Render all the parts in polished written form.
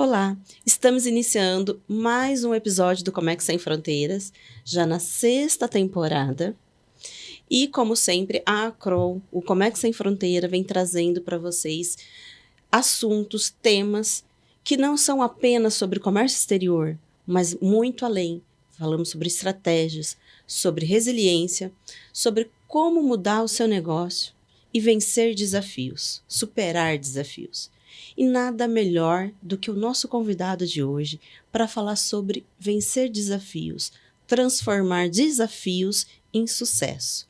Olá, estamos iniciando mais um episódio do Comex Sem Fronteiras, já na 6ª temporada. E, como sempre, a Crow, o Comex Sem Fronteira, vem trazendo para vocês assuntos, temas que não são apenas sobre comércio exterior, mas muito além. Falamos sobre estratégias, sobre resiliência, sobre como mudar o seu negócio e vencer desafios, superar desafios. E nada melhor do que o nosso convidado de hoje para falar sobre vencer desafios, transformar desafios em sucesso.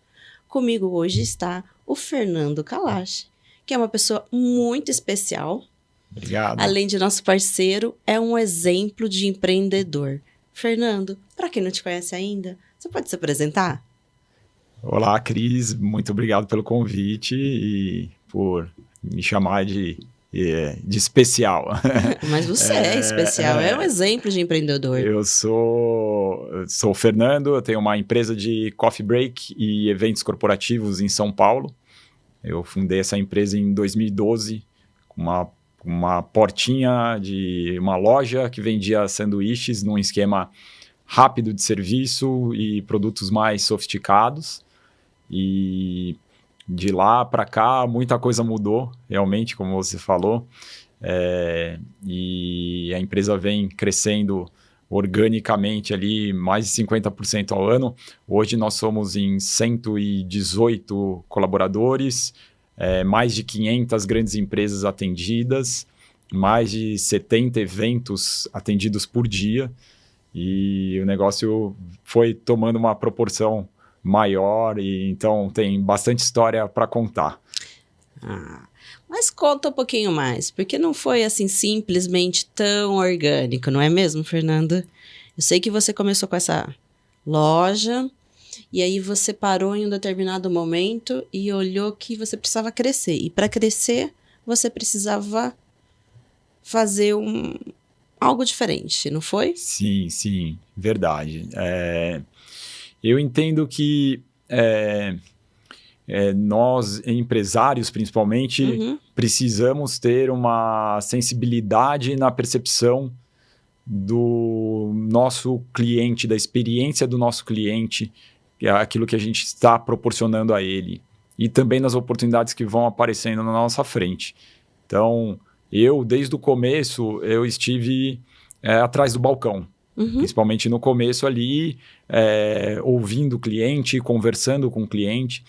Comigo hoje está o Fernando Kalash, que é uma pessoa muito especial. Obrigado. Além de nosso parceiro, é um exemplo de empreendedor. Fernando, para quem não te conhece ainda, você pode se apresentar? Olá, Cris. Muito obrigado pelo convite e por me chamar de especial. Mas você é especial, é um exemplo de empreendedor. Eu sou o Fernando, eu tenho uma empresa de coffee break e eventos corporativos em São Paulo. Eu fundei essa empresa em 2012 com uma portinha de uma loja que vendia sanduíches num esquema rápido de serviço e produtos mais sofisticados. E de lá para cá, muita coisa mudou, realmente, como você falou. E a empresa vem crescendo organicamente ali, mais de 50% ao ano. Hoje nós somos em 118 colaboradores, mais de 500 grandes empresas atendidas, mais de 70 eventos atendidos por dia. E o negócio foi tomando uma proporção maior, e então tem bastante história para contar. Mas conta um pouquinho mais, porque não foi assim simplesmente tão orgânico, não é mesmo, Fernando? Eu sei que você começou com essa loja, e aí você parou em um determinado momento e olhou que você precisava crescer. E para crescer, você precisava fazer algo diferente, não foi? Sim, verdade. Eu entendo que nós, empresários principalmente, precisamos ter uma sensibilidade na percepção do nosso cliente, da experiência do nosso cliente, aquilo que a gente está proporcionando a ele, e também nas oportunidades que vão aparecendo na nossa frente. Então, desde o começo, eu estive atrás do balcão. Principalmente no começo ali, ouvindo o cliente, conversando com o cliente.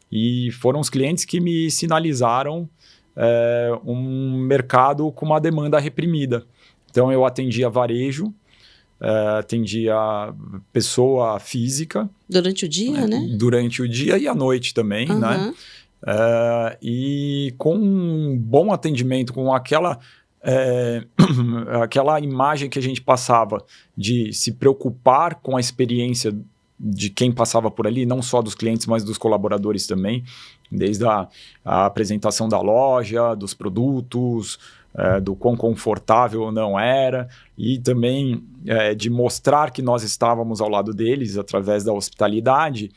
E foram os clientes que me sinalizaram um mercado com uma demanda reprimida. Então, eu atendia varejo, atendia pessoa física. Durante o dia, né? Durante o dia e à noite também, né? E com um bom atendimento, com aquela imagem que a gente passava de se preocupar com a experiência de quem passava por ali, não só dos clientes, mas dos colaboradores também, desde a apresentação da loja, dos produtos, do quão confortável ou não era, e também de mostrar que nós estávamos ao lado deles através da hospitalidade.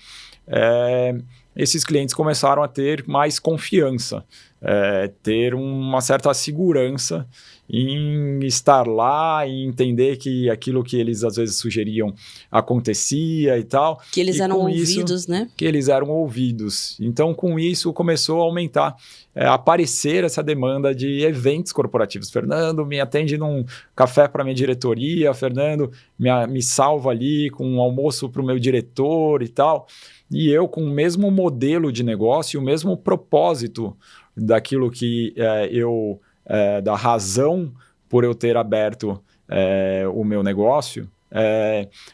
Esses clientes começaram a ter mais confiança, ter uma certa segurança em estar lá e entender que aquilo que eles às vezes sugeriam acontecia e tal. Que eles eram ouvidos, né? Que eles eram ouvidos. Então, com isso, começou a aumentar, aparecer essa demanda de eventos corporativos. Fernando, me atende num café para minha diretoria. Fernando, me salva ali com um almoço para o meu diretor e tal. E eu, com o mesmo modelo de negócio, o mesmo propósito daquilo que da razão por eu ter aberto o meu negócio,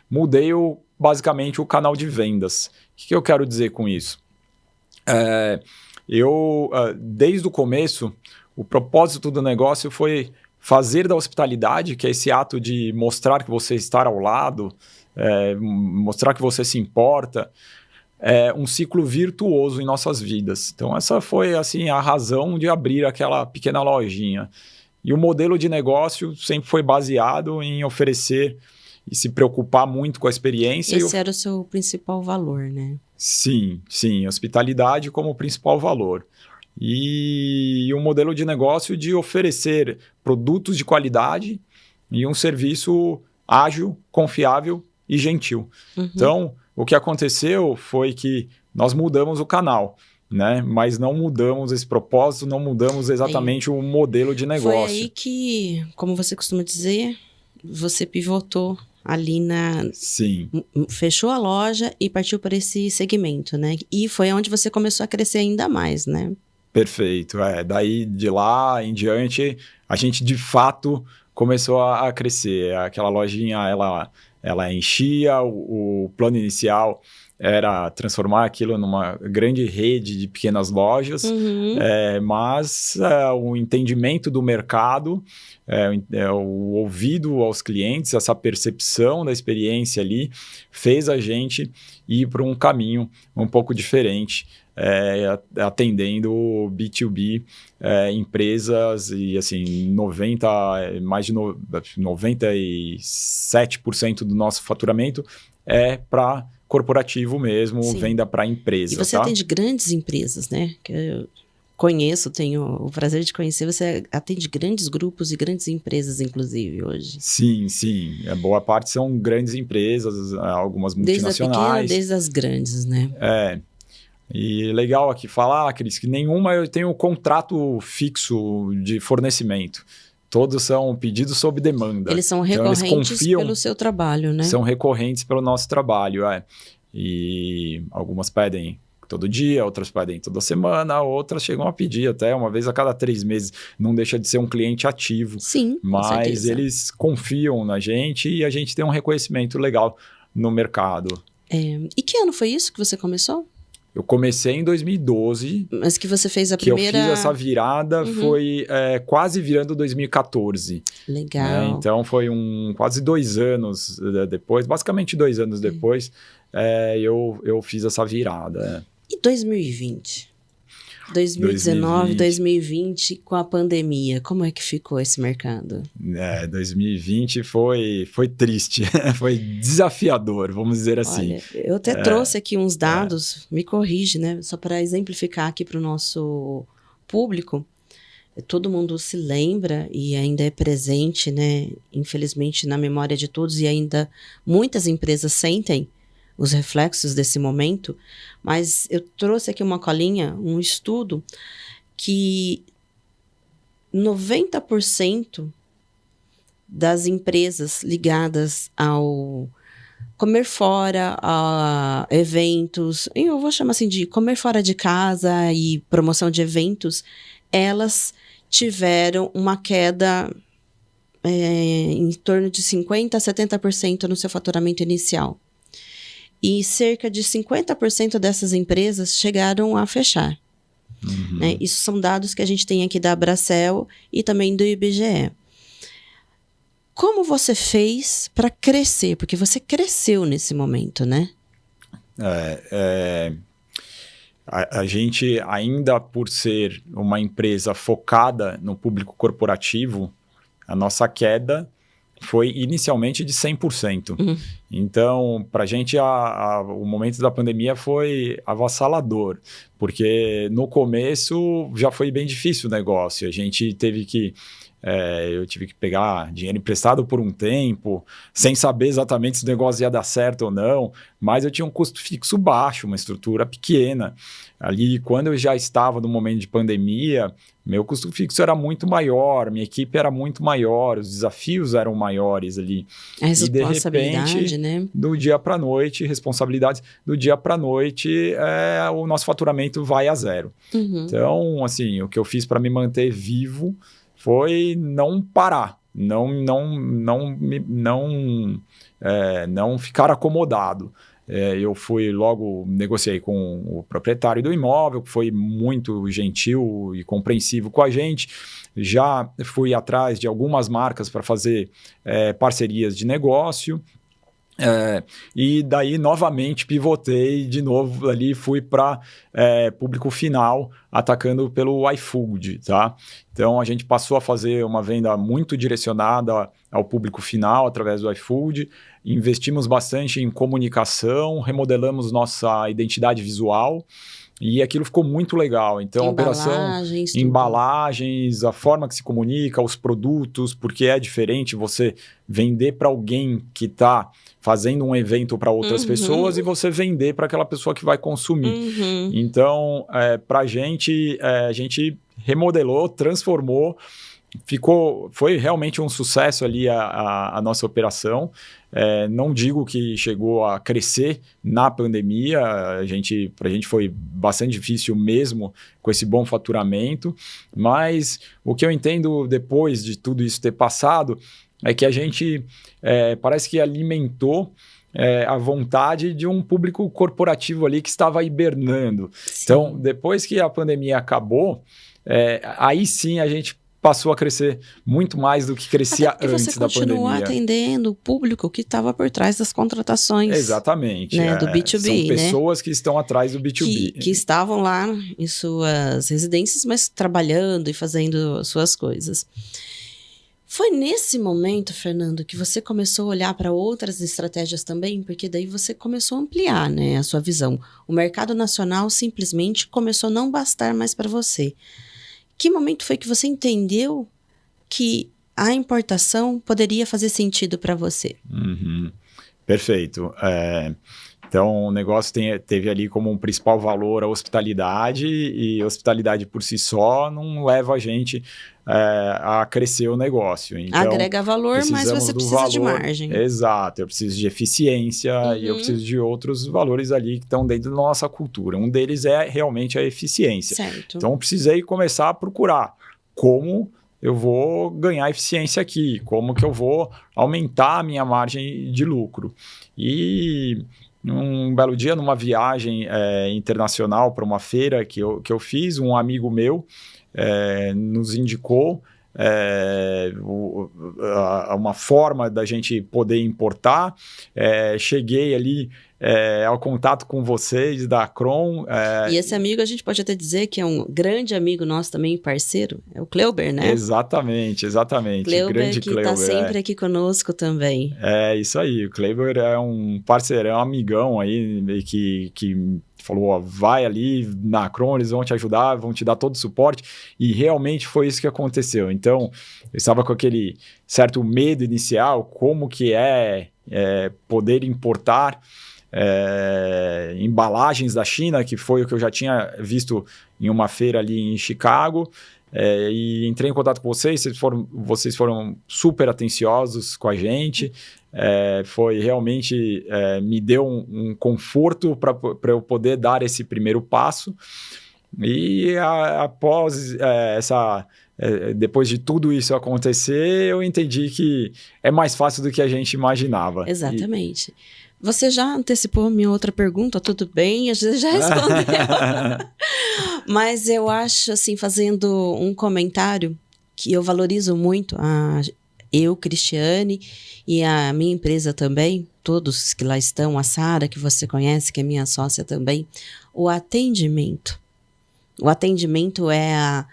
mudei basicamente o canal de vendas. O que eu quero dizer com isso? Desde o começo, o propósito do negócio foi fazer da hospitalidade, que é esse ato de mostrar que você está ao lado, mostrar que você se importa, um ciclo virtuoso em nossas vidas. Então, essa foi assim, a razão de abrir aquela pequena lojinha. E o modelo de negócio sempre foi baseado em oferecer e se preocupar muito com a experiência. Esse era o seu principal valor, né? Sim, hospitalidade como principal valor. e um modelo de negócio de oferecer produtos de qualidade e um serviço ágil, confiável e gentil. Então, o que aconteceu foi que nós mudamos o canal, né? Mas não mudamos esse propósito, não mudamos exatamente o modelo de negócio. Foi aí que, como você costuma dizer, você pivotou ali Sim. Fechou a loja e partiu para esse segmento, né? E foi onde você começou a crescer ainda mais, né? Perfeito. Daí, de lá em diante, a gente, de fato, começou a crescer. Aquela lojinha, ela enchia, o plano inicial era transformar aquilo numa grande rede de pequenas lojas, mas o entendimento do mercado, o ouvido aos clientes, essa percepção da experiência ali, fez a gente ir para um caminho um pouco diferente, atendendo B2B, empresas, e assim, mais de 97% do nosso faturamento é para corporativo mesmo, Sim. Venda para empresa. E você atende grandes empresas, né? Que eu conheço, tenho o prazer de conhecer, você atende grandes grupos e grandes empresas, inclusive, hoje. Sim. Boa parte são grandes empresas, algumas multinacionais. Desde a pequena, desde as grandes, né? E legal aqui falar, Cris, que nenhuma eu tenho contrato fixo de fornecimento. Todos são pedidos sob demanda. Eles são recorrentes, então, eles confiam, pelo seu trabalho, né? São recorrentes pelo nosso trabalho, E algumas pedem todo dia, outras pedem toda semana, outras chegam a pedir até uma vez a cada 3 meses. Não deixa de ser um cliente ativo. Sim, mas eles confiam na gente e a gente tem um reconhecimento legal no mercado. E que ano foi isso que você começou? Eu comecei em 2012. Mas que você fez a primeira... Que eu fiz essa virada foi quase virando 2014. Legal. Então, foi quase 2 anos depois, basicamente 2 anos depois, eu fiz essa virada. E 2020? 2019, 2020, com a pandemia, como é que ficou esse mercado? 2020 foi triste, foi desafiador, vamos dizer assim. Olha, eu até trouxe aqui uns dados, me corrige, né? Só para exemplificar aqui para o nosso público. Todo mundo se lembra e ainda é presente, né? Infelizmente, na memória de todos, e ainda muitas empresas sentem os reflexos desse momento, mas eu trouxe aqui uma colinha, um estudo que 90% das empresas ligadas ao comer fora, a eventos, eu vou chamar assim de comer fora de casa e promoção de eventos, elas tiveram uma queda em torno de 50% a 70% no seu faturamento inicial. E cerca de 50% dessas empresas chegaram a fechar. Né? Isso são dados que a gente tem aqui da Abracel e também do IBGE. Como você fez para crescer? Porque você cresceu nesse momento, né? A gente, ainda por ser uma empresa focada no público corporativo, a nossa queda foi inicialmente de 100%. Então, para a gente, o momento da pandemia foi avassalador, porque no começo já foi bem difícil o negócio. A gente teve que... eu tive que pegar dinheiro emprestado por um tempo, sem saber exatamente se o negócio ia dar certo ou não, mas eu tinha um custo fixo baixo, uma estrutura pequena. Ali, quando eu já estava no momento de pandemia, meu custo fixo era muito maior, minha equipe era muito maior, os desafios eram maiores ali. A responsabilidade, e de repente, né? Do dia para a noite, responsabilidades, do dia para a noite, o nosso faturamento vai a zero. Então, assim, o que eu fiz para me manter vivo foi não parar, não ficar acomodado. Eu negociei com o proprietário do imóvel, que foi muito gentil e compreensivo com a gente. Já fui atrás de algumas marcas para fazer parcerias de negócio. E daí novamente pivotei de novo ali, fui para público final, atacando pelo iFood, tá? Então a gente passou a fazer uma venda muito direcionada ao público final através do iFood, investimos bastante em comunicação, remodelamos nossa identidade visual, E aquilo ficou muito legal. Então, embalagens, a forma que se comunica, os produtos, porque é diferente você vender para alguém que está fazendo um evento para outras pessoas e você vender para aquela pessoa que vai consumir. Então, para a gente remodelou, transformou, foi realmente um sucesso ali a nossa operação. Não digo que chegou a crescer na pandemia, para a gente foi bastante difícil mesmo com esse bom faturamento, mas o que eu entendo depois de tudo isso ter passado é que a gente parece que alimentou a vontade de um público corporativo ali que estava hibernando. Sim. Então, depois que a pandemia acabou, aí sim a gente passou a crescer muito mais do que crescia antes da pandemia. Você continuou atendendo o público que estava por trás das contratações. Exatamente. Né, do B2B, são pessoas que estão atrás do B2B. Que estavam lá em suas residências, mas trabalhando e fazendo suas coisas. Foi nesse momento, Fernando, que você começou a olhar para outras estratégias também? Porque daí você começou a ampliar, né, a sua visão. O mercado nacional simplesmente começou a não bastar mais para você. Que momento foi que você entendeu que a importação poderia fazer sentido para você? Perfeito. Então, o negócio teve ali como um principal valor a hospitalidade, e hospitalidade por si só não leva a gente a crescer o negócio. Então, agrega valor, mas você precisa de margem. Exato, eu preciso de eficiência e eu preciso de outros valores ali que estão dentro da nossa cultura. Um deles é realmente a eficiência. Certo. Então, eu precisei começar a procurar como eu vou ganhar eficiência aqui, como que eu vou aumentar a minha margem de lucro. E um belo dia, numa viagem internacional para uma feira que eu fiz, um amigo meu nos indicou uma forma da gente poder importar. Cheguei ali ao contato com vocês da Acron. E esse amigo, a gente pode até dizer que é um grande amigo nosso também, parceiro, é o Cleuber, né? Exatamente. Cleuber, grande que está sempre aqui conosco também. É isso aí, o Cleuber é um parceiro, é um amigão aí que falou, ó, vai ali na Acron, eles vão te ajudar, vão te dar todo o suporte, e realmente foi isso que aconteceu. Então, eu estava com aquele certo medo inicial, como que poder importar embalagens da China, que foi o que eu já tinha visto em uma feira ali em Chicago, e entrei em contato com vocês foram super atenciosos com a gente, foi realmente, me deu um conforto para eu poder dar esse primeiro passo, e após depois de tudo isso acontecer, eu entendi que é mais fácil do que a gente imaginava. Exatamente. Você já antecipou a minha outra pergunta, tudo bem? A gente já respondeu. Mas eu acho, assim, fazendo um comentário que eu valorizo muito, eu, Cristiane, e a minha empresa também, todos que lá estão, a Sara, que você conhece, que é minha sócia também, o atendimento. O atendimento é a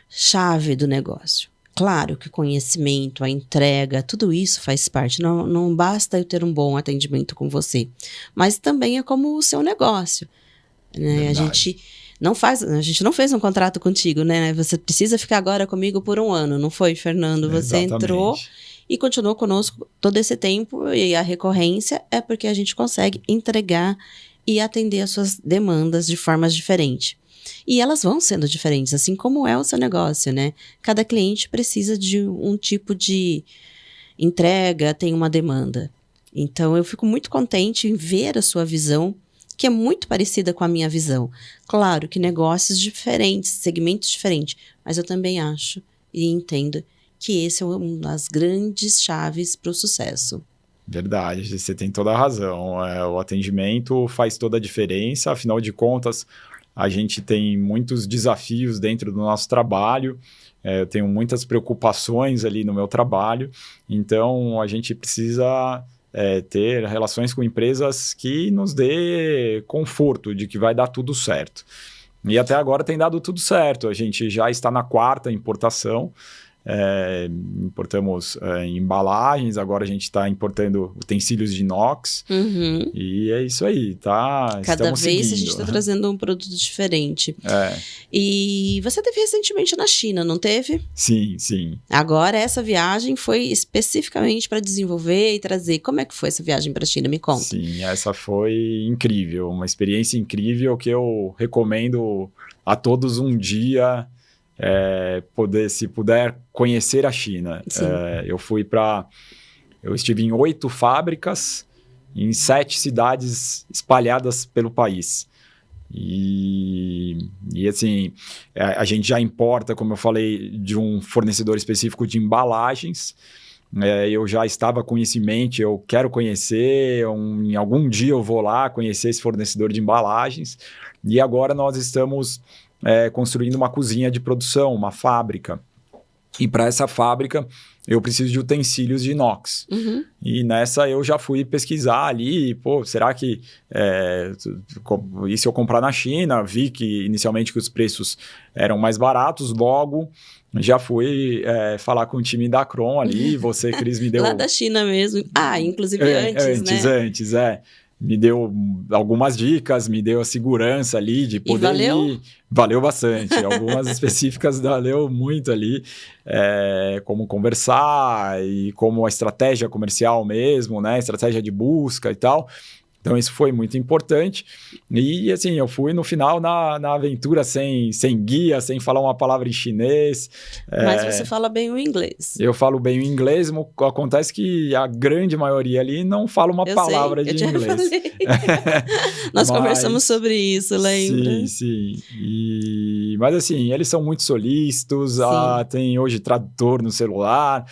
chave do negócio. Claro que o conhecimento, a entrega, tudo isso faz parte. Não basta eu ter um bom atendimento com você, mas também é como o seu negócio, né? A gente não fez um contrato contigo, né? Você precisa ficar agora comigo por 1 ano, não foi, Fernando? Você entrou e continuou conosco todo esse tempo, e a recorrência é porque a gente consegue entregar e atender as suas demandas de formas diferentes. E elas vão sendo diferentes, assim como é o seu negócio, né? Cada cliente precisa de um tipo de entrega, tem uma demanda. Então, eu fico muito contente em ver a sua visão, que é muito parecida com a minha visão. Claro que negócios diferentes, segmentos diferentes, mas eu também acho e entendo que esse é uma das grandes chaves para o sucesso. Verdade, você tem toda a razão. O atendimento faz toda a diferença, afinal de contas, a gente tem muitos desafios dentro do nosso trabalho, eu tenho muitas preocupações ali no meu trabalho, então a gente precisa ter relações com empresas que nos dê conforto de que vai dar tudo certo. E até agora tem dado tudo certo, a gente já está na 4ª importação, importamos embalagens, agora a gente está importando utensílios de inox, e é isso aí, tá? Cada Estamos vez seguindo. a gente está trazendo um produto diferente. E você teve recentemente na China, não teve? Sim, sim. Agora essa viagem foi especificamente para desenvolver e trazer. Como é que foi essa viagem para a China? Me conta. Sim, essa foi incrível, uma experiência incrível que eu recomendo a todos um dia... se puder conhecer a China. Eu estive em 8 fábricas, em 7 cidades espalhadas pelo país. E assim, a gente já importa, como eu falei, de um fornecedor específico de embalagens. Eu já estava com isso em mente, eu quero conhecer, em algum dia eu vou lá conhecer esse fornecedor de embalagens. E agora nós estamos... construindo uma cozinha de produção, uma fábrica. E para essa fábrica, eu preciso de utensílios de inox. E nessa eu já fui pesquisar ali, será que e se eu comprar na China? Vi que inicialmente que os preços eram mais baratos, logo já fui falar com o time da Acron ali, você, Cris, me deu... Lá da China mesmo. Inclusive Antes, me deu algumas dicas, me deu a segurança ali de poder ir. Valeu bastante. Algumas específicas valeu muito ali, como conversar e como a estratégia comercial mesmo, né? Estratégia de busca e tal. Então, isso foi muito importante. E, assim, eu fui no final na aventura sem guia, sem falar uma palavra em chinês. Mas você fala bem o inglês. Eu falo bem o inglês, acontece que a grande maioria ali não fala uma palavra de inglês. Nós conversamos sobre isso, lembra? Sim. Mas, assim, eles são muito solícitos, tem hoje tradutor no celular...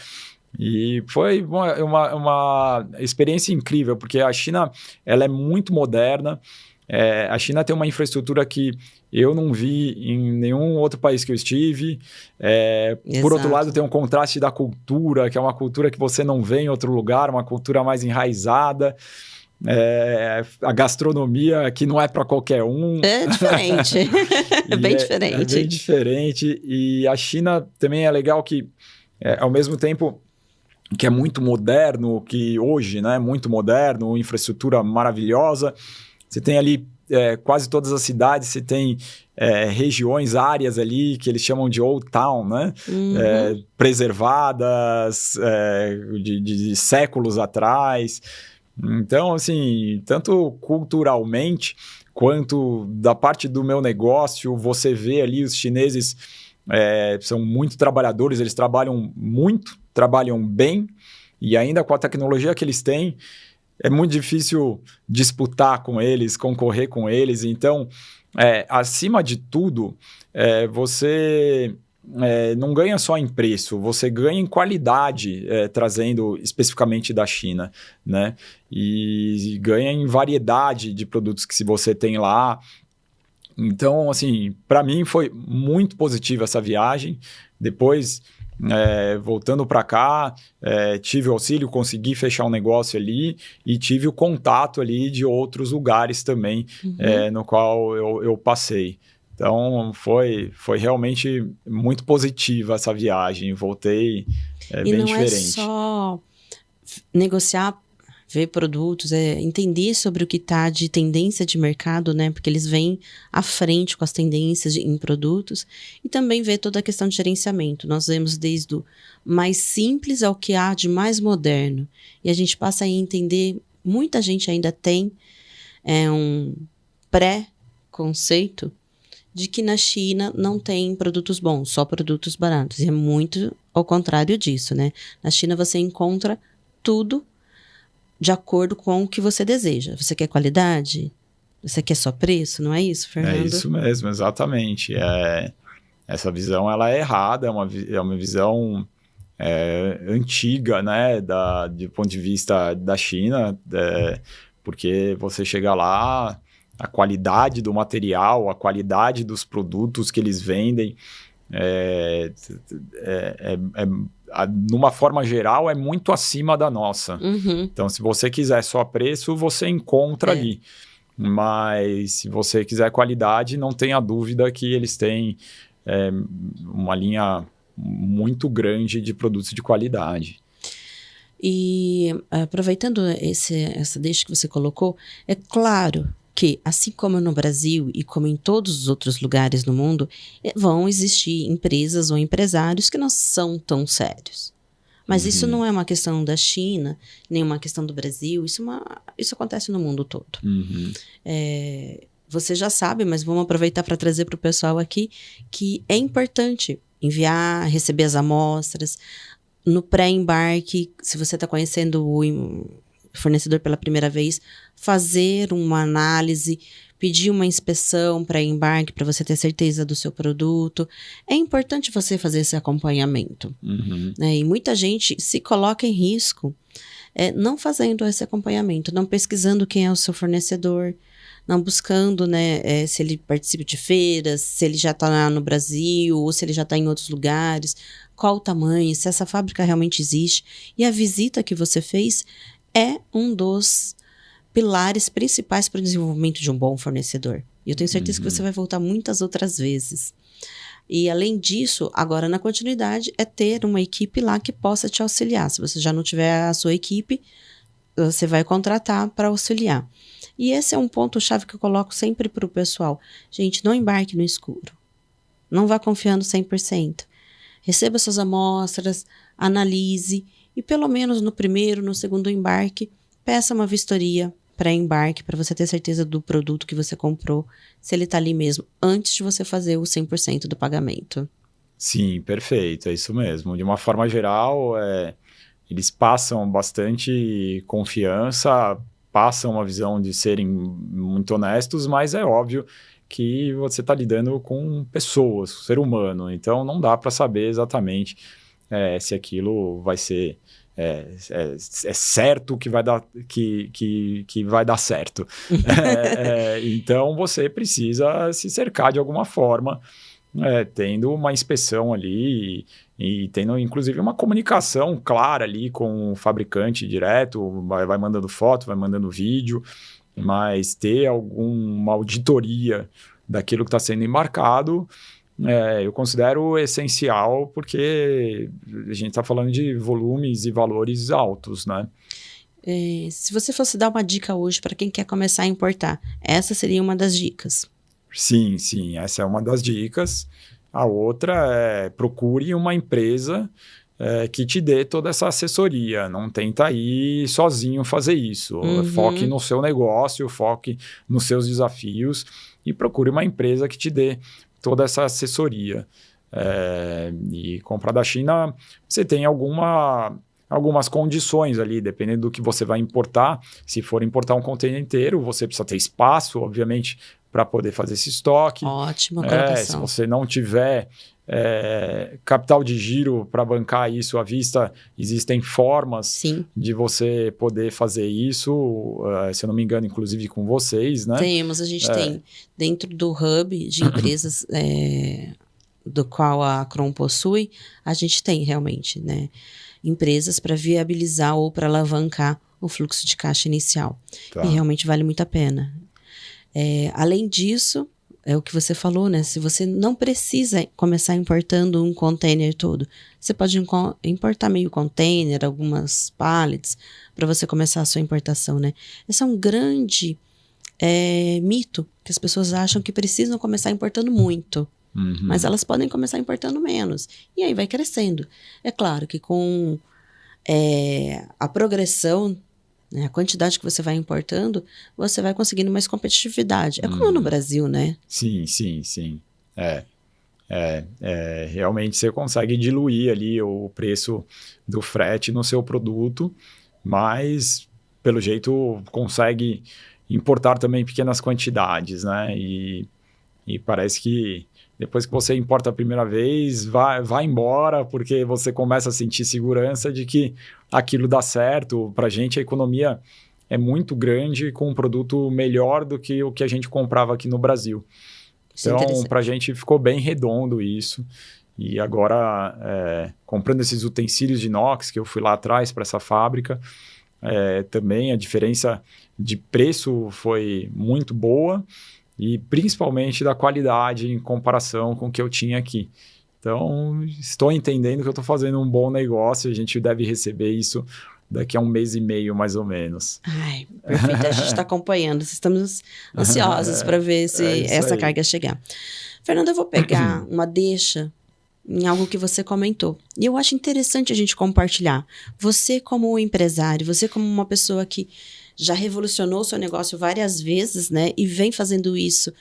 E foi uma experiência incrível, porque a China ela é muito moderna. A China tem uma infraestrutura que eu não vi em nenhum outro país que eu estive. Por outro lado, tem um contraste da cultura, que é uma cultura que você não vê em outro lugar, uma cultura mais enraizada. A gastronomia que não é para qualquer um. É diferente. Bem diferente. É bem diferente. E a China também é legal que, ao mesmo tempo... que é muito moderno, que hoje, né, muito moderno, infraestrutura maravilhosa. Você tem ali quase todas as cidades, você tem regiões, áreas ali que eles chamam de Old Town, né? Preservadas de séculos atrás. Então, assim, tanto culturalmente quanto da parte do meu negócio, você vê ali os chineses são muito trabalhadores, eles trabalham muito, trabalham bem, e ainda com a tecnologia que eles têm, é muito difícil disputar com eles, concorrer com eles. Então, acima de tudo, você não ganha só em preço, você ganha em qualidade, trazendo especificamente da China, né? E ganha em variedade de produtos que se você tem lá. Então, assim, para mim foi muito positiva essa viagem. Depois, voltando para cá, tive o auxílio, consegui fechar um negócio ali e tive o contato ali de outros lugares também, no qual eu passei. Então, foi realmente muito positiva essa viagem. Voltei bem diferente. E não é só negociar, ver produtos, entender sobre o que está de tendência de mercado, né? Porque eles vêm à frente com as tendências em produtos. E também ver toda a questão de gerenciamento. Nós vemos desde o mais simples ao que há de mais moderno. E a gente passa a entender, muita gente ainda tem um pré-conceito de que na China não tem produtos bons, só produtos baratos. E é muito ao contrário disso, né? Na China você encontra tudo de acordo com o que você deseja. Você quer qualidade? Você quer só preço? Não é isso, Fernando? É isso mesmo, exatamente. Essa visão ela é errada, é uma visão antiga, né, do ponto de vista da China, porque você chega lá, a qualidade do material, a qualidade dos produtos que eles vendem, numa forma geral, é muito acima da nossa. Então, se você quiser só preço, você encontra ali. Mas, se você quiser qualidade, não tenha dúvida que eles têm uma linha muito grande de produtos de qualidade. E aproveitando essa deixa que você colocou, é claro que, assim como no Brasil e como em todos os outros lugares no mundo, vão existir empresas ou empresários que não são tão sérios. Mas isso não é uma questão da China, nem uma questão do Brasil, isso acontece no mundo todo. Você já sabe, mas vamos aproveitar para trazer para o pessoal aqui, que é importante enviar, receber as amostras. No pré-embarque, se você está conhecendo o fornecedor pela primeira vez, fazer uma análise, pedir uma inspeção pré-embarque para você ter certeza do seu produto. É importante você fazer esse acompanhamento. Né? E muita gente se coloca em risco não fazendo esse acompanhamento, não pesquisando quem é o seu fornecedor, não buscando, né, se ele participa de feiras, se ele já está no Brasil ou se ele já está em outros lugares, qual o tamanho, se essa fábrica realmente existe. E a visita que você fez é um dos pilares principais para o desenvolvimento de um bom fornecedor. E eu tenho certeza que você vai voltar muitas outras vezes. E além disso, agora na continuidade, é ter uma equipe lá que possa te auxiliar. Se você já não tiver a sua equipe, você vai contratar para auxiliar. E esse é um ponto-chave que eu coloco sempre para o pessoal. Gente, não embarque no escuro. Não vá confiando 100%. Receba suas amostras, analise e pelo menos no primeiro, no segundo embarque, peça uma vistoria pré-embarque para você ter certeza do produto que você comprou, se ele está ali mesmo, antes de você fazer o 100% do pagamento. Sim, perfeito, é isso mesmo. De uma forma geral, eles passam bastante confiança, passam uma visão de serem muito honestos, mas é óbvio que você está lidando com pessoas, ser humano, então não dá para saber exatamente se aquilo vai ser certo que vai dar, que vai dar certo. Então você precisa se cercar de alguma forma, tendo uma inspeção ali e tendo inclusive uma comunicação clara ali com o fabricante direto, vai mandando foto, vai mandando vídeo, mas ter alguma auditoria daquilo que está sendo embarcado, eu considero essencial, porque a gente está falando de volumes e valores altos, né? Se você fosse dar uma dica hoje para quem quer começar a importar, essa seria uma das dicas. Sim, essa é uma das dicas. A outra é procure uma empresa que te dê toda essa assessoria. Não tenta ir sozinho fazer isso. Foque no seu negócio, foque nos seus desafios e procure uma empresa que te dê toda essa assessoria. E comprar da China, você tem algumas condições ali, dependendo do que você vai importar. Se for importar um container inteiro, você precisa ter espaço, obviamente, para poder fazer esse estoque. Ótima colocação. Se você não tiver capital de giro para bancar isso à vista, existem formas Sim. de você poder fazer isso, se eu não me engano, inclusive com vocês, né? A gente tem dentro do hub de empresas do qual a Acron possui, a gente tem realmente, né, empresas para viabilizar ou para alavancar o fluxo de caixa inicial. Tá. E realmente vale muito a pena. Além disso, é o que você falou, né? Se você não precisa começar importando um container todo, você pode importar meio container, algumas pallets, para você começar a sua importação, né? Esse é um grande mito, que as pessoas acham que precisam começar importando muito. Mas elas podem começar importando menos. E aí vai crescendo. É claro que com a progressão, né, a quantidade que você vai importando, você vai conseguindo mais competitividade. É como no Brasil, né? Sim. Realmente você consegue diluir ali o preço do frete no seu produto, mas pelo jeito consegue importar também pequenas quantidades, né? E parece que depois que você importa a primeira vez, vai embora, porque você começa a sentir segurança de que aquilo dá certo. Para a gente, a economia é muito grande com um produto melhor do que o que a gente comprava aqui no Brasil. Então, para a gente ficou bem redondo isso. E agora, comprando esses utensílios de inox, que eu fui lá atrás para essa fábrica, também a diferença de preço foi muito boa, e principalmente da qualidade em comparação com o que eu tinha aqui. Então, estou entendendo que eu estou fazendo um bom negócio, a gente deve receber isso daqui a 1 mês e meio, mais ou menos. Ai, perfeito. A gente está acompanhando. Estamos ansiosos para ver se essa carga chegar. Fernando, eu vou pegar uma deixa em algo que você comentou. E eu acho interessante a gente compartilhar. Você como empresário, você como uma pessoa que já revolucionou o seu negócio várias vezes, né? E vem fazendo isso,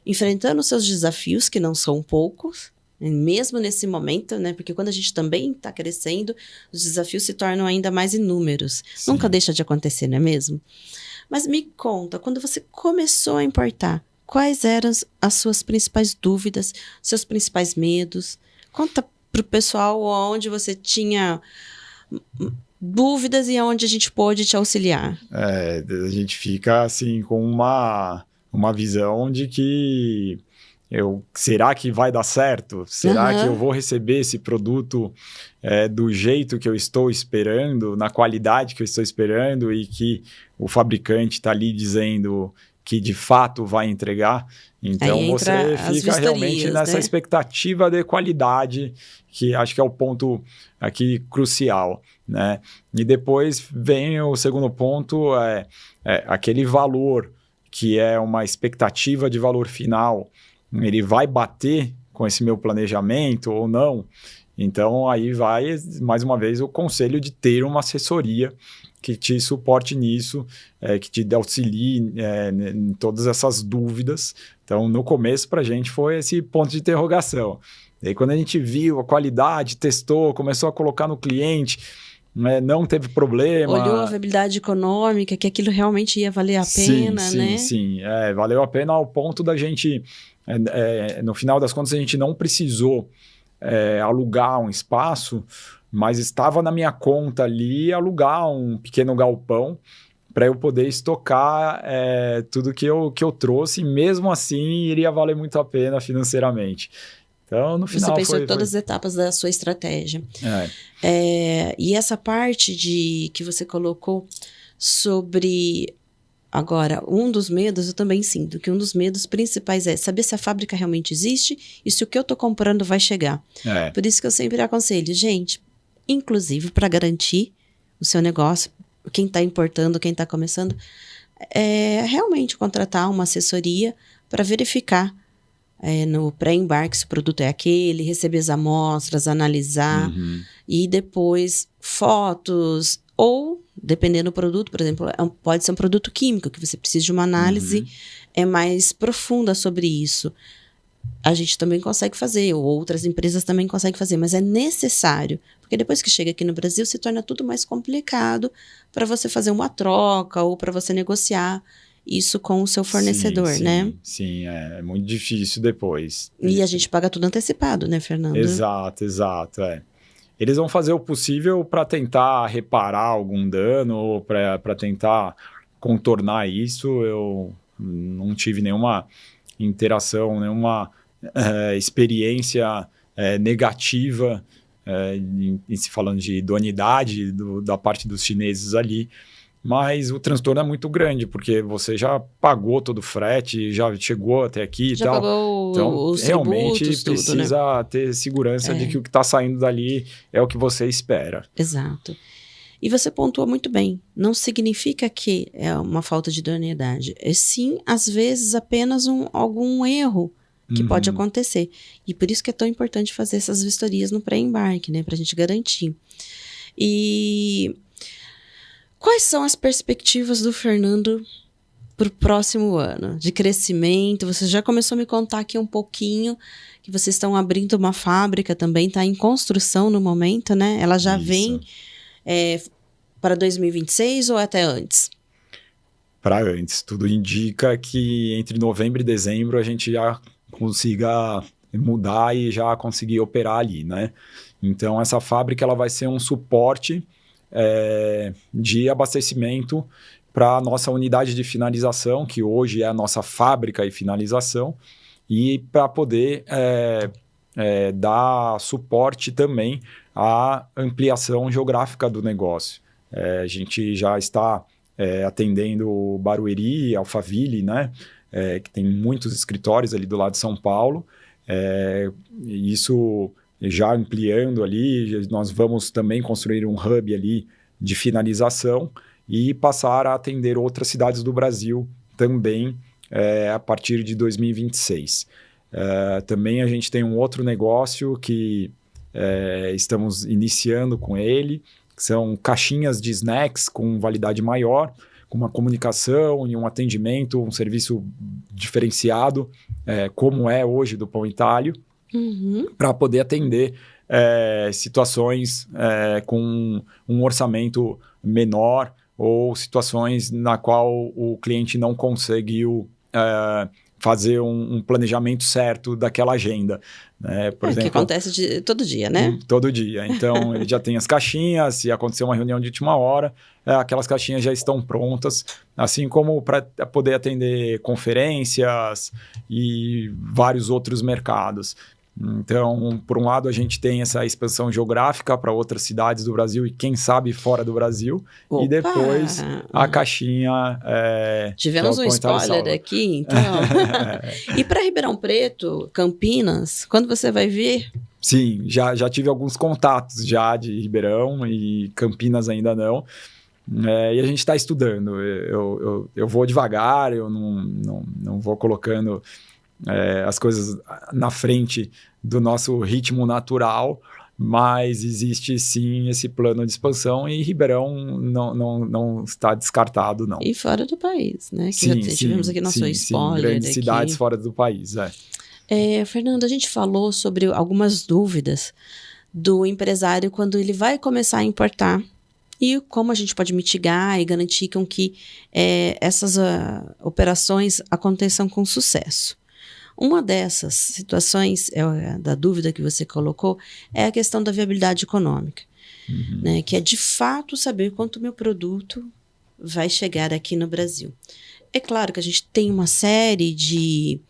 enfrentando os seus desafios, que não são poucos, mesmo nesse momento, né? Porque quando a gente também está crescendo, os desafios se tornam ainda mais inúmeros. Sim. Nunca deixa de acontecer, não é mesmo? Mas me conta, quando você começou a importar, quais eram as suas principais dúvidas, seus principais medos? Conta para o pessoal onde você tinha dúvidas e onde a gente pôde te auxiliar. A gente fica assim com uma visão de que será que vai dar certo? Será que eu vou receber esse produto do jeito que eu estou esperando, na qualidade que eu estou esperando e que o fabricante está ali dizendo que de fato vai entregar? Então você fica realmente nessa expectativa de qualidade, que acho que é o ponto aqui crucial, né? E depois vem o segundo ponto, aquele valor que é uma expectativa de valor final. Ele vai bater com esse meu planejamento ou não? Então, aí vai, mais uma vez, o conselho de ter uma assessoria que te suporte nisso, que te auxilie em todas essas dúvidas. Então, no começo, para a gente, foi esse ponto de interrogação. E aí, quando a gente viu a qualidade, testou, começou a colocar no cliente, não teve problema. Olhou a viabilidade econômica, que aquilo realmente ia valer a pena, né? Sim. Valeu a pena ao ponto da gente... no final das contas, a gente não precisou alugar um espaço, mas estava na minha conta ali alugar um pequeno galpão para eu poder estocar tudo que eu trouxe, e mesmo assim iria valer muito a pena financeiramente. Então, no final, você pensou em todas as etapas da sua estratégia. E essa parte que você colocou sobre... Agora, um dos medos, eu também sinto que um dos medos principais é saber se a fábrica realmente existe e se o que eu estou comprando vai chegar. Por isso que eu sempre aconselho, gente, inclusive para garantir o seu negócio, quem está importando, quem está começando, realmente contratar uma assessoria para verificar no pré-embarque se o produto é aquele, receber as amostras, analisar e depois fotos ou... Dependendo do produto, por exemplo, pode ser um produto químico, que você precisa de uma análise mais profunda sobre isso. A gente também consegue fazer, ou outras empresas também conseguem fazer, mas é necessário, porque depois que chega aqui no Brasil, se torna tudo mais complicado para você fazer uma troca ou para você negociar isso com o seu fornecedor, né? Sim, é muito difícil depois. E a gente paga tudo antecipado, né, Fernando? Exato. Eles vão fazer o possível para tentar reparar algum dano ou para tentar contornar isso. Eu não tive nenhuma interação, nenhuma experiência negativa em se falando de idoneidade da parte dos chineses ali. Mas o transtorno é muito grande, porque você já pagou todo o frete, já chegou até aqui e tal. Já pagou então, os realmente tributos, precisa tudo, né? ter segurança de que o que está saindo dali é o que você espera. Exato. E você pontuou muito bem. Não significa que é uma falta de idoneidade. É sim, às vezes, apenas algum erro que pode acontecer. E por isso que é tão importante fazer essas vistorias no pré-embarque, né? Para a gente garantir. E... quais são as perspectivas do Fernando para o próximo ano de crescimento? Você já começou a me contar aqui um pouquinho que vocês estão abrindo uma fábrica também, está em construção no momento, né? Ela já vem para 2026 ou até antes? Para antes. Tudo indica que entre novembro e dezembro a gente já consiga mudar e já conseguir operar ali, né? Então, essa fábrica ela vai ser um suporte de abastecimento para a nossa unidade de finalização, que hoje é a nossa fábrica e finalização, e para poder dar suporte também à ampliação geográfica do negócio. A gente já está atendendo Barueri, Alphaville, né? Que tem muitos escritórios ali do lado de São Paulo, Isso já ampliando ali, nós vamos também construir um hub ali de finalização e passar a atender outras cidades do Brasil também a partir de 2026. Também a gente tem um outro negócio que estamos iniciando com ele, que são caixinhas de snacks com validade maior, com uma comunicação e um atendimento, um serviço diferenciado, como é hoje do Pão e Talho, para poder atender situações com um orçamento menor ou situações na qual o cliente não conseguiu fazer um planejamento certo daquela agenda. Né? Por exemplo, que acontece todo dia, né? Todo dia. Então, ele já tem as caixinhas, se acontecer uma reunião de última hora, aquelas caixinhas já estão prontas, assim como para poder atender conferências e vários outros mercados. Então, por um lado, a gente tem essa expansão geográfica para outras cidades do Brasil e, quem sabe, fora do Brasil. Opa! E depois, a caixinha... Tivemos um spoiler aqui, então. E para Ribeirão Preto, Campinas, quando você vai vir? Sim, já tive alguns contatos já de Ribeirão e Campinas ainda não. E a gente está estudando. Eu vou devagar, eu não vou colocando... as coisas na frente do nosso ritmo natural, mas existe sim esse plano de expansão e Ribeirão não está descartado, não. E fora do país, né? Que já tivemos aqui nosso spoiler. Sim, grandes cidades fora do país, Fernando, a gente falou sobre algumas dúvidas do empresário quando ele vai começar a importar e como a gente pode mitigar e garantir com que essas operações aconteçam com sucesso. Uma dessas situações, da dúvida que você colocou, é a questão da viabilidade econômica, né? Que é de fato saber quanto o meu produto vai chegar aqui no Brasil. É claro que a gente tem uma série de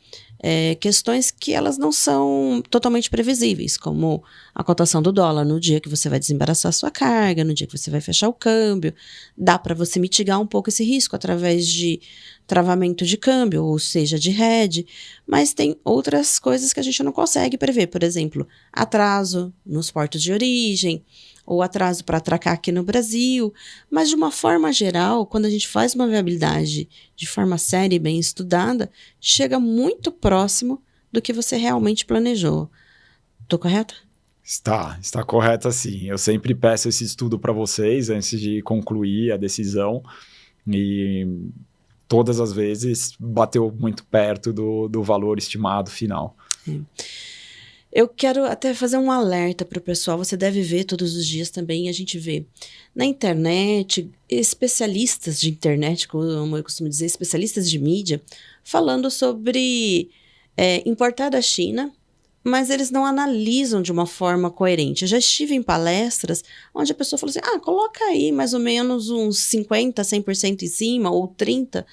questões que elas não são totalmente previsíveis, como a cotação do dólar no dia que você vai desembaraçar a sua carga, no dia que você vai fechar o câmbio. Dá para você mitigar um pouco esse risco através de travamento de câmbio, ou seja, de hedge, mas tem outras coisas que a gente não consegue prever, por exemplo, atraso nos portos de origem, ou atraso para atracar aqui no Brasil, mas de uma forma geral, quando a gente faz uma viabilidade de forma séria e bem estudada, chega muito próximo do que você realmente planejou. Estou correta? Está correta, sim. Eu sempre peço esse estudo para vocês antes de concluir a decisão e todas as vezes bateu muito perto do valor estimado final. Eu quero até fazer um alerta para o pessoal, você deve ver todos os dias também, a gente vê na internet, especialistas de internet, como eu costumo dizer, especialistas de mídia, falando sobre importar da China, mas eles não analisam de uma forma coerente. Eu já estive em palestras onde a pessoa falou assim, coloca aí mais ou menos uns 50%, 100% em cima, ou 30%,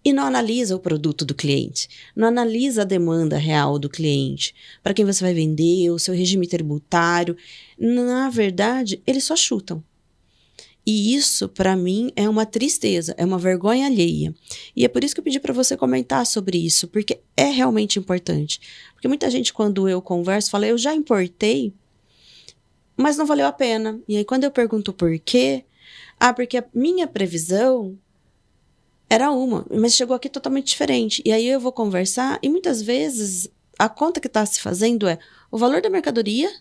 e não analisa o produto do cliente, não analisa a demanda real do cliente, para quem você vai vender, o seu regime tributário. Na verdade, eles só chutam. E isso, para mim, é uma tristeza, é uma vergonha alheia. E é por isso que eu pedi para você comentar sobre isso, porque é realmente importante. Porque muita gente, quando eu converso, fala, eu já importei, mas não valeu a pena. E aí, quando eu pergunto por quê, porque a minha previsão era uma, mas chegou aqui totalmente diferente. E aí eu vou conversar e muitas vezes a conta que está se fazendo é o valor da mercadoria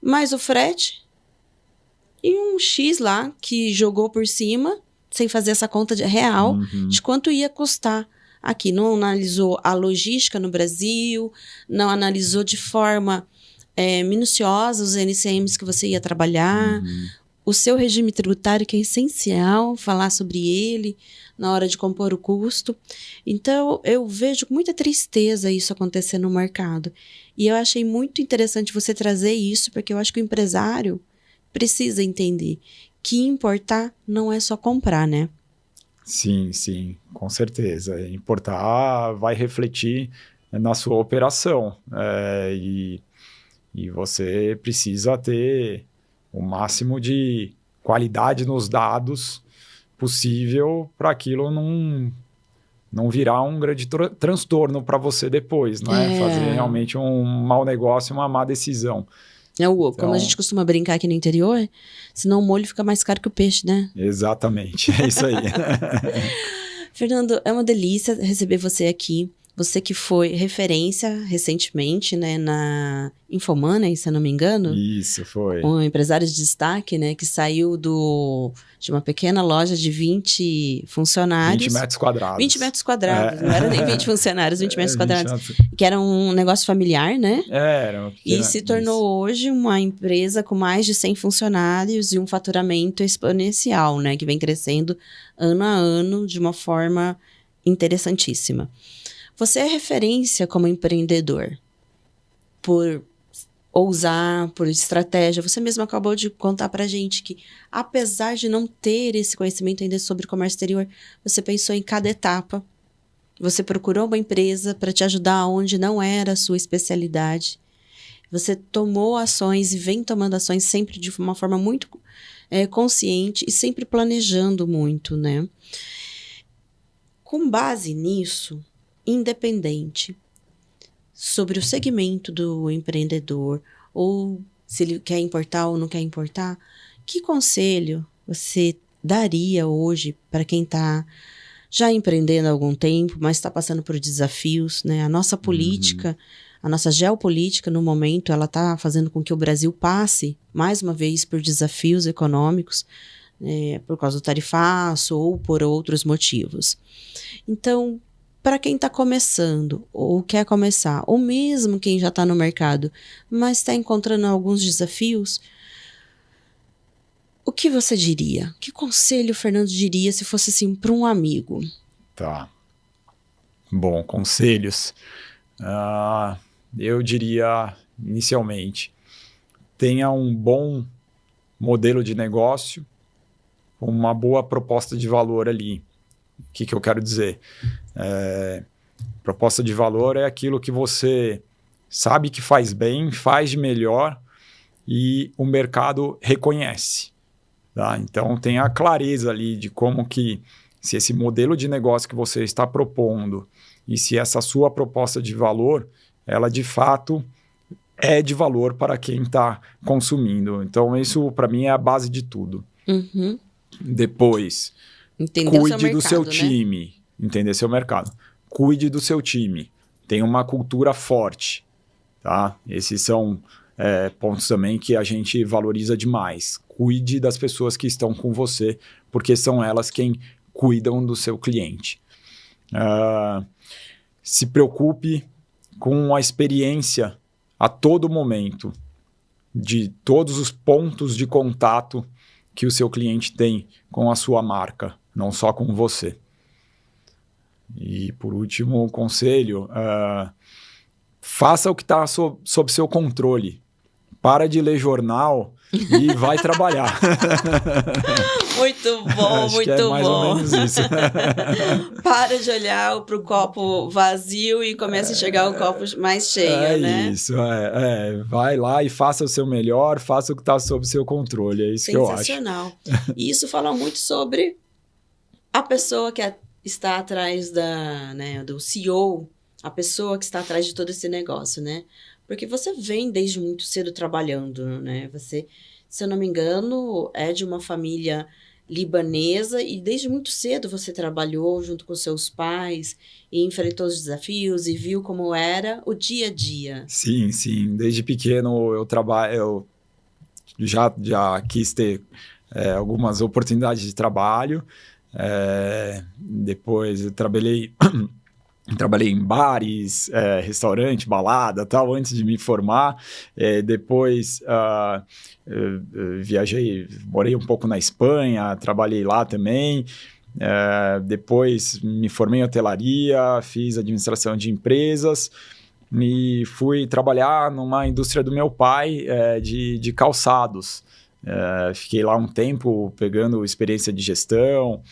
mais o frete e um X lá que jogou por cima, sem fazer essa conta real de quanto ia custar aqui. Não analisou a logística no Brasil, não analisou de forma minuciosa os NCMs que você ia trabalhar, o seu regime tributário, que é essencial falar sobre ele na hora de compor o custo. Então, eu vejo com muita tristeza isso acontecer no mercado. E eu achei muito interessante você trazer isso, porque eu acho que o empresário precisa entender que importar não é só comprar, né? Sim, com certeza. Importar vai refletir na sua operação. E você precisa ter o máximo de qualidade nos dados possível para aquilo não virar um grande transtorno para você depois, não é? Fazer realmente um mau negócio, uma má decisão. Como a gente costuma brincar aqui no interior, senão o molho fica mais caro que o peixe, né? Exatamente, é isso aí. Fernando, é uma delícia receber você aqui. Você que foi referência recentemente, né, na Infomoney, se eu não me engano. Isso, foi. Um empresário de destaque, né, que saiu de uma pequena loja de 20 funcionários. 20 metros quadrados. 20 metros quadrados, não era nem 20 funcionários, 20 metros quadrados. Que era um negócio familiar, né? Era uma pequena... E se tornou hoje uma empresa com mais de 100 funcionários e um faturamento exponencial, né, que vem crescendo ano a ano de uma forma interessantíssima. Você é referência como empreendedor por ousar, por estratégia. Você mesmo acabou de contar pra gente que, apesar de não ter esse conhecimento ainda sobre comércio exterior, você pensou em cada etapa. Você procurou uma empresa para te ajudar onde não era a sua especialidade. Você tomou ações e vem tomando ações sempre de uma forma muito consciente e sempre planejando muito, né? Com base nisso, independente sobre o segmento do empreendedor ou se ele quer importar ou não quer importar, que conselho você daria hoje para quem está já empreendendo há algum tempo, mas está passando por desafios, né? A nossa política, a nossa geopolítica no momento, ela está fazendo com que o Brasil passe mais uma vez por desafios econômicos, por causa do tarifaço ou por outros motivos. Então, para quem está começando ou quer começar, ou mesmo quem já está no mercado, mas está encontrando alguns desafios, o que você diria? Que conselho o Fernando diria se fosse assim para um amigo? Tá. Bom, conselhos. Eu diria, inicialmente, tenha um bom modelo de negócio, uma boa proposta de valor ali. O que eu quero dizer? Proposta de valor é aquilo que você sabe que faz bem, faz de melhor e o mercado reconhece. Tá? Então, tenha a clareza ali de como que, se esse modelo de negócio que você está propondo e se essa sua proposta de valor, ela de fato é de valor para quem está consumindo. Então, isso para mim é a base de tudo. Uhum. Depois, cuide do seu time. Entender seu mercado. Cuide do seu time. Tenha uma cultura forte. Tá? Esses são pontos também que a gente valoriza demais. Cuide das pessoas que estão com você, porque são elas quem cuidam do seu cliente. Se preocupe com a experiência a todo momento de todos os pontos de contato que o seu cliente tem com a sua marca, não só com você. E, por último, conselho, faça o que está sob seu controle. Para de ler jornal e vai trabalhar. Muito bom, Acho muito que é mais bom. ou menos isso. Para de olhar para o copo vazio e comece a enxergar o copo mais cheio, né? Isso, vai lá e faça o seu melhor, faça o que está sob seu controle, é isso que eu acho. Sensacional. E isso fala muito sobre a pessoa que está atrás do CEO, a pessoa que está atrás de todo esse negócio, né? Porque você vem desde muito cedo trabalhando, né? Você, se eu não me engano, é de uma família libanesa e desde muito cedo você trabalhou junto com seus pais e enfrentou os desafios e viu como era o dia a dia. Sim, sim. Desde pequeno eu já quis ter algumas oportunidades de trabalho. Depois eu trabalhei em bares, restaurante, balada, tal, antes de me formar. Depois viajei, morei um pouco na Espanha, trabalhei lá também. Depois me formei em hotelaria, fiz administração de empresas e fui trabalhar numa indústria do meu pai de calçados. Fiquei lá um tempo pegando experiência de gestão,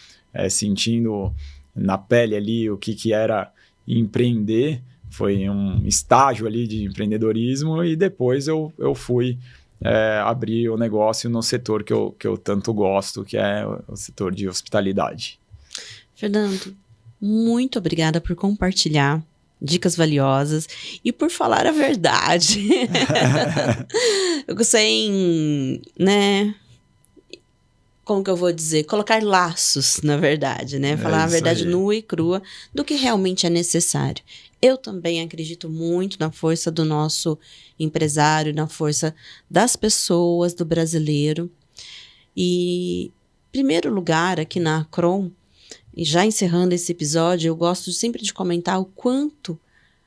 sentindo na pele ali o que era empreender. Foi um estágio ali de empreendedorismo e depois eu fui abrir o negócio no setor que eu tanto gosto, que é o setor de hospitalidade. Fernando, muito obrigada por compartilhar dicas valiosas e por falar a verdade. Sem, né? Como que eu vou dizer? Colocar laços, na verdade, né? Falar a verdade nua e crua do que realmente é necessário. Eu também acredito muito na força do nosso empresário, na força das pessoas, do brasileiro. E, em primeiro lugar, aqui na Acron, e já encerrando esse episódio, eu gosto sempre de comentar o quanto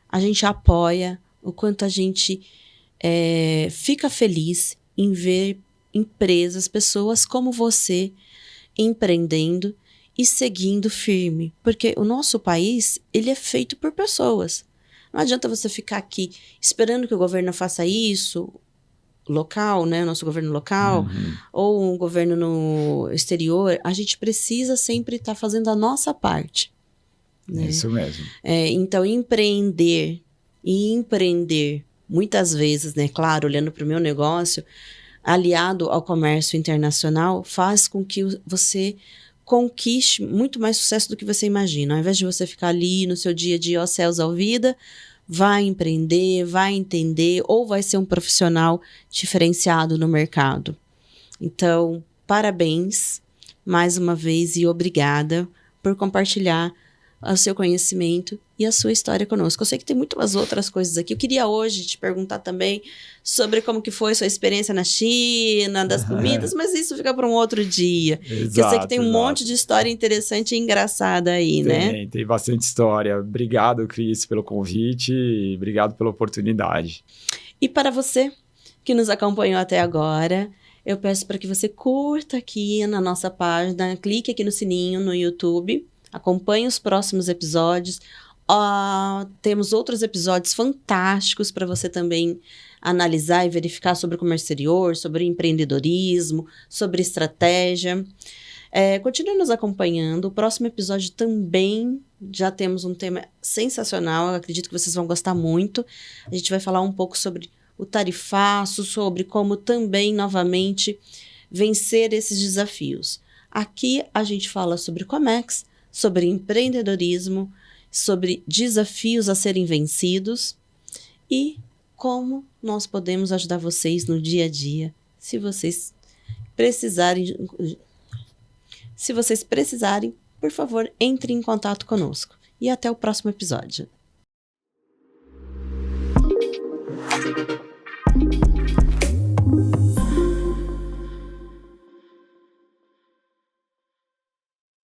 a gente apoia, o quanto a gente fica feliz em ver empresas, pessoas como você empreendendo e seguindo firme. Porque o nosso país, ele é feito por pessoas. Não adianta você ficar aqui esperando que o governo faça isso, local, né, nosso governo local, ou um governo no exterior. A gente precisa sempre estar fazendo a nossa parte. Né? Isso mesmo. Então, empreender, muitas vezes, né, claro, olhando para o meu negócio, aliado ao comércio internacional, faz com que você conquiste muito mais sucesso do que você imagina. Ao invés de você ficar ali no seu dia a dia, ó céus, ó vida, vai empreender, vai entender ou vai ser um profissional diferenciado no mercado. Então, parabéns mais uma vez e obrigada por compartilhar o seu conhecimento e a sua história conosco. Eu sei que tem muitas outras coisas aqui. Eu queria hoje te perguntar também sobre como que foi sua experiência na China, das comidas, mas isso fica para um outro dia. Exato, eu sei que tem um monte de história interessante e engraçada aí, né? Tem bastante história. Obrigado, Cris, pelo convite e obrigado pela oportunidade. E para você que nos acompanhou até agora, eu peço para que você curta aqui na nossa página, clique aqui no sininho no YouTube, acompanhe os próximos episódios. Temos outros episódios fantásticos para você também analisar e verificar sobre o comércio exterior, sobre empreendedorismo, sobre estratégia. Continue nos acompanhando. O próximo episódio também já temos um tema sensacional. Eu acredito que vocês vão gostar muito. A gente vai falar um pouco sobre o tarifaço, sobre como também, novamente, vencer esses desafios. Aqui a gente fala sobre Comex, sobre empreendedorismo, sobre desafios a serem vencidos e como nós podemos ajudar vocês no dia a dia, se vocês precisarem. Se vocês precisarem, por favor, entre em contato conosco. E até o próximo episódio.